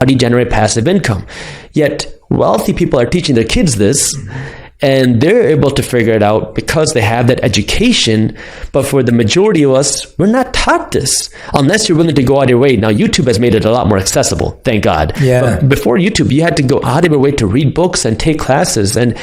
How do you generate passive income? Yet wealthy people are teaching their kids this, and they're able to figure it out because they have that education. But for the majority of us, we're not taught this unless you're willing to go out of your way. Now, YouTube has made it a lot more accessible, thank God. Yeah. But before YouTube, you had to go out of your way to read books and take classes. And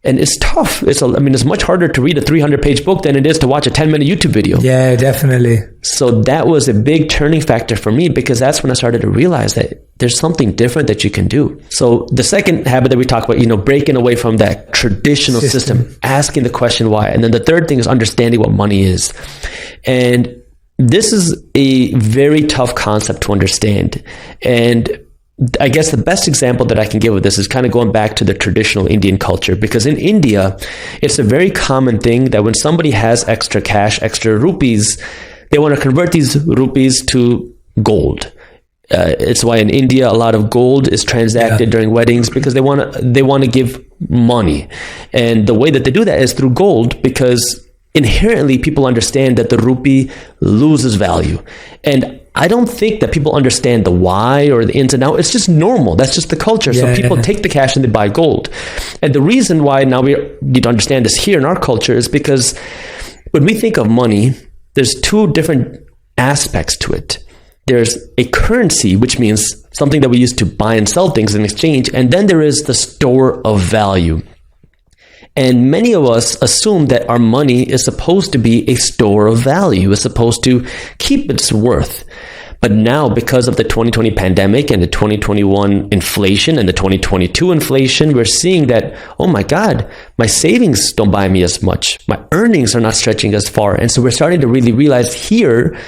it's tough. It's much harder to read a 300-page book than it is to watch a 10-minute YouTube video. Yeah, definitely. So that was a big turning factor for me, because that's when I started to realize that there's something different that you can do. So the second habit that we talk about, breaking away from that traditional system, asking the question why. And then the third thing is understanding what money is. And this is a very tough concept to understand. And I guess the best example that I can give of this is kind of going back to the traditional Indian culture, because in India, it's a very common thing that when somebody has extra cash, extra rupees, they want to convert these rupees to gold. It's why in India, a lot of gold is transacted during weddings, because they want to give money. And the way that they do that is through gold, because inherently people understand that the rupee loses value. And I don't think that people understand the why or the ins and outs. It's just normal. That's just the culture. So people take the cash and they buy gold. And the reason why now we need to understand this here in our culture is because when we think of money, there's two different aspects to it. There's a currency, which means something that we use to buy and sell things in exchange. And then there is the store of value. And many of us assume that our money is supposed to be a store of value. It's supposed to keep its worth. But now, because of the 2020 pandemic and the 2021 inflation and the 2022 inflation, we're seeing that, oh my God, my savings don't buy me as much. My earnings are not stretching as far. And so we're starting to really realize here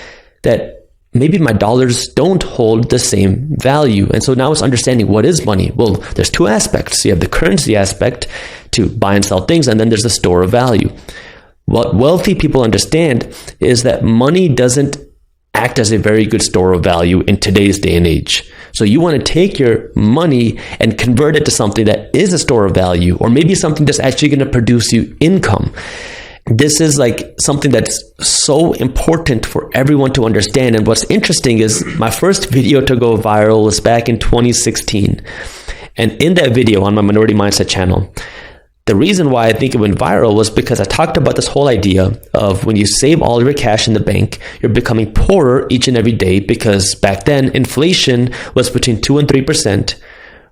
that maybe my dollars don't hold the same value. And so now it's understanding what is money. Well, there's two aspects. You have the currency aspect to buy and sell things, and then there's the store of value. What wealthy people understand is that money doesn't act as a very good store of value in today's day and age. So you want to take your money and convert it to something that is a store of value, or maybe something that's actually going to produce you income. This is like something that's so important for everyone to understand. And what's interesting is my first video to go viral was back in 2016. And in that video on my Minority Mindset channel, the reason why I think it went viral was because I talked about this whole idea of when you save all your cash in the bank, you're becoming poorer each and every day, because back then inflation was between 2 and 3%.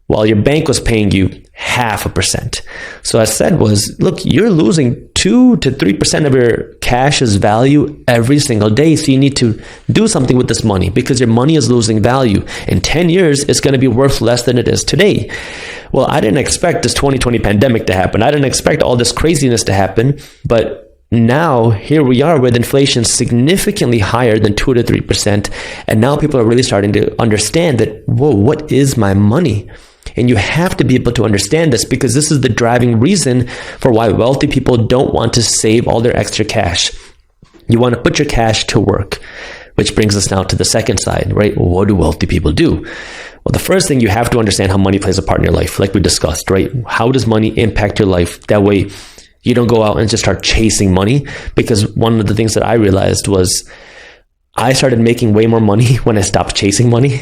While your bank was paying you 0.5%. So I said was, look, you're losing 2 to 3% of your cash's value every single day. So you need to do something with this money, because your money is losing value. In 10 years, it's going to be worth less than it is today. Well, I didn't expect this 2020 pandemic to happen. I didn't expect all this craziness to happen. But now here we are with inflation significantly higher than 2 to 3%. And now people are really starting to understand that, whoa, what is my money? And you have to be able to understand this, because this is the driving reason for why wealthy people don't want to save all their extra cash. You want to put your cash to work, which brings us now to the second side, right? Well, what do wealthy people do? Well, the first thing, you have to understand how money plays a part in your life, like we discussed, right? How does money impact your life? That way you don't go out and just start chasing money. Because one of the things that I realized was I started making way more money when I stopped chasing money.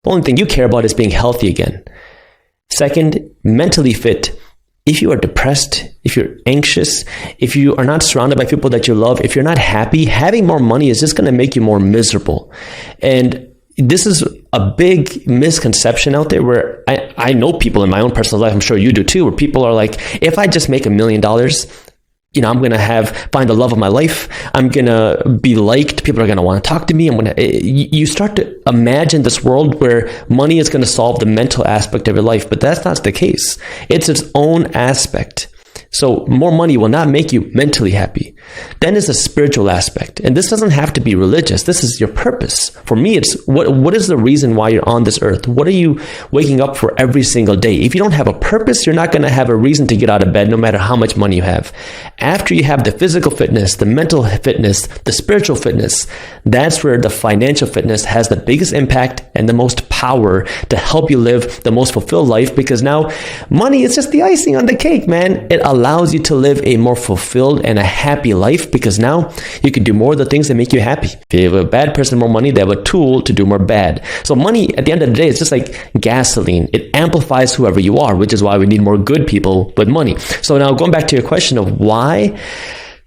The only thing you care about is being healthy again. Second, mentally fit. If you are depressed, if you're anxious, if you are not surrounded by people that you love, if you're not happy, having more money is just going to make you more miserable. And this is a big misconception out there where I know people in my own personal life, I'm sure you do too, where people are like, if I just make $1 million, I'm going to find the love of my life. I'm going to be liked. People are going to want to talk to me. You start to imagine this world where money is going to solve the mental aspect of your life, but that's not the case. It's its own aspect. So more money will not make you mentally happy. Then is a spiritual aspect. And this doesn't have to be religious. This is your purpose. For me, it's what is the reason why you're on this earth? What are you waking up for every single day? If you don't have a purpose, you're not going to have a reason to get out of bed no matter how much money you have. After you have the physical fitness, the mental fitness, the spiritual fitness, that's where the financial fitness has the biggest impact and the most power to help you live the most fulfilled life, because now money is just the icing on the cake, man. It allows you to live a more fulfilled and a happy life, because now you can do more of the things that make you happy. If you have a bad person more money, they have a tool to do more bad. So money, at the end of the day, is just like gasoline. It amplifies whoever you are, which is why we need more good people with money. So now going back to your question of why,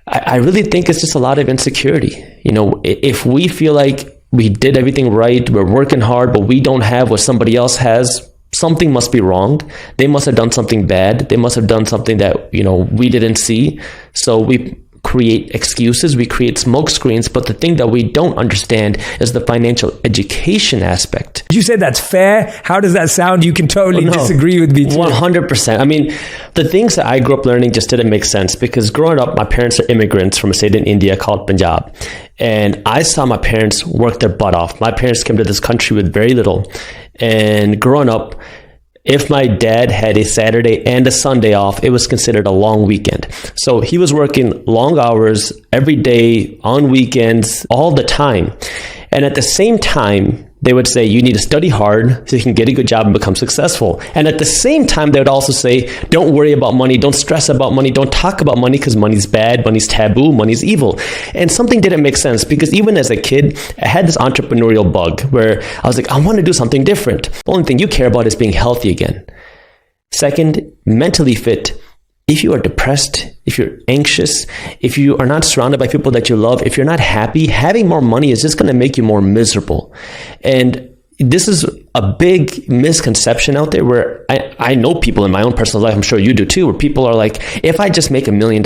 I really think it's just a lot of insecurity. If we feel like we did everything right, we're working hard, but we don't have what somebody else has, something must be wrong. They must have done something bad. They must have done something that, we didn't see. So we create excuses, we create smoke screens. But the thing that we don't understand is the financial education aspect. You said that's fair. How does that sound? You can totally disagree with me too. 100%. I mean, the things that I grew up learning just didn't make sense, because growing up, my parents are immigrants from a state in India called Punjab. And I saw my parents work their butt off. My parents came to this country with very little. And growing up, if my dad had a Saturday and a Sunday off, it was considered a long weekend. So he was working long hours every day, on weekends, all the time. And at the same time, they would say, you need to study hard so you can get a good job and become successful. And at the same time, they would also say, don't worry about money, don't stress about money, don't talk about money, because money's bad, money's taboo, money's evil. And something didn't make sense, because even as a kid, I had this entrepreneurial bug where I was like, I want to do something different. The only thing you care about is being healthy again. Second, mentally fit. If you are depressed, if you're anxious, if you are not surrounded by people that you love, if you're not happy, having more money is just going to make you more miserable. And this is a big misconception out there where I know people in my own personal life, I'm sure you do too, where people are like, if I just make $1 million,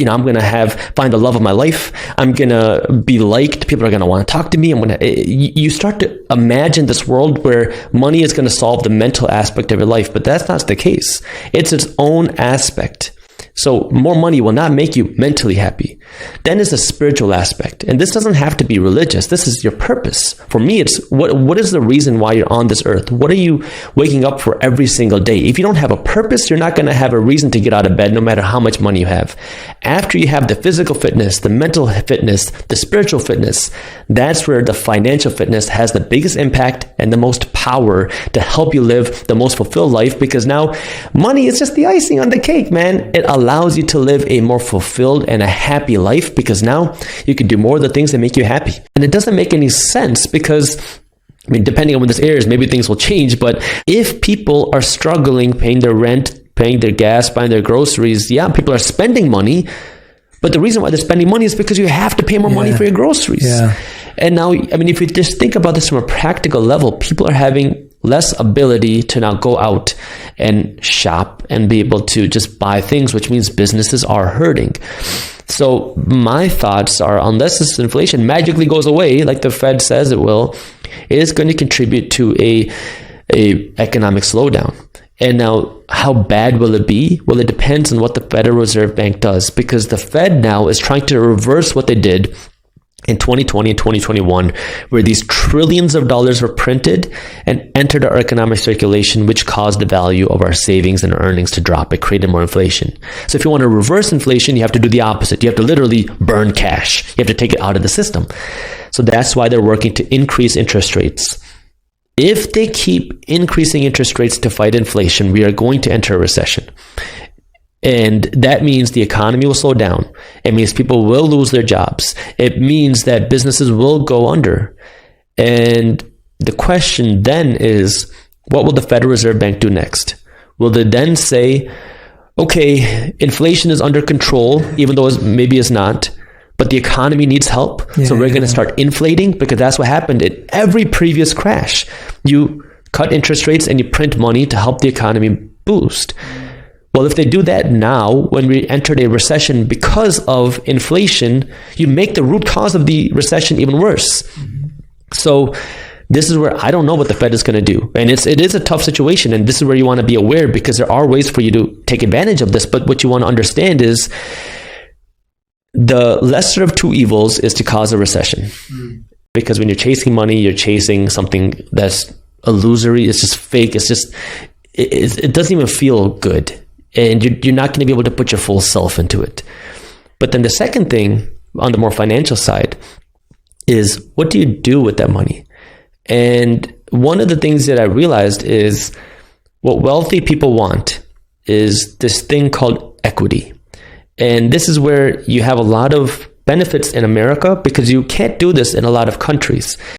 I'm going to find the love of my life. I'm going to be liked. People are going to want to talk to me. You start to imagine this world where money is going to solve the mental aspect of your life, but that's not the case. It's its own aspect. So more money will not make you mentally happy. Then is a spiritual aspect. And this doesn't have to be religious. This is your purpose. For me, it's what is the reason why you're on this earth? What are you waking up for every single day? If you don't have a purpose, you're not going to have a reason to get out of bed no matter how much money you have. After you have the physical fitness, the mental fitness, the spiritual fitness, that's where the financial fitness has the biggest impact and the most power to help you live the most fulfilled life, because now money is just the icing on the cake, man. It allows you to live a more fulfilled and a happy life, because now you can do more of the things that make you happy. And it doesn't make any sense, because depending on when this airs, maybe things will change. But if people are struggling paying their rent, paying their gas, buying their groceries, people are spending money. But the reason why they're spending money is because you have to pay more money for your groceries. Yeah. And now, if you just think about this from a practical level, people are having less ability to now go out and shop and be able to just buy things, which means businesses are hurting. So my thoughts are, unless this inflation magically goes away, like the Fed says it will, it is going to contribute to a economic slowdown. And now, how bad will it be? Well, it depends on what the Federal Reserve Bank does, because the Fed now is trying to reverse what they did in 2020 and 2021, where these trillions of dollars were printed and entered our economic circulation, which caused the value of our savings and earnings to drop. It created more inflation. So if you want to reverse inflation, you have to do the opposite. You have to literally burn cash. You have to take it out of the system. So that's why they're working to increase interest rates. If they keep increasing interest rates to fight inflation, we are going to enter a recession. And that means the economy will slow down. It means people will lose their jobs. It means that businesses will go under. And the question then is, what will the Federal Reserve Bank do next? Will they then say, okay, inflation is under control, even though maybe it's not, but the economy needs help. So we're going to start inflating, because that's what happened in every previous crash. You cut interest rates and you print money to help the economy boost. Well, if they do that now, when we entered a recession because of inflation, you make the root cause of the recession even worse. So this is where I don't know what the Fed is going to do. And it is a tough situation. And this is where you want to be aware, because there are ways for you to take advantage of this. But what you want to understand is the lesser of two evils is to cause a recession. Because when you're chasing money, you're chasing something that's illusory. It's just fake. It's just, it doesn't even feel good. And you're not going to be able to put your full self into it. But then the second thing on the more financial side is, what do you do with that money? And one of the things that I realized is what wealthy people want is this thing called equity. And this is where you have a lot of benefits in America, because you can't do this in a lot of countries.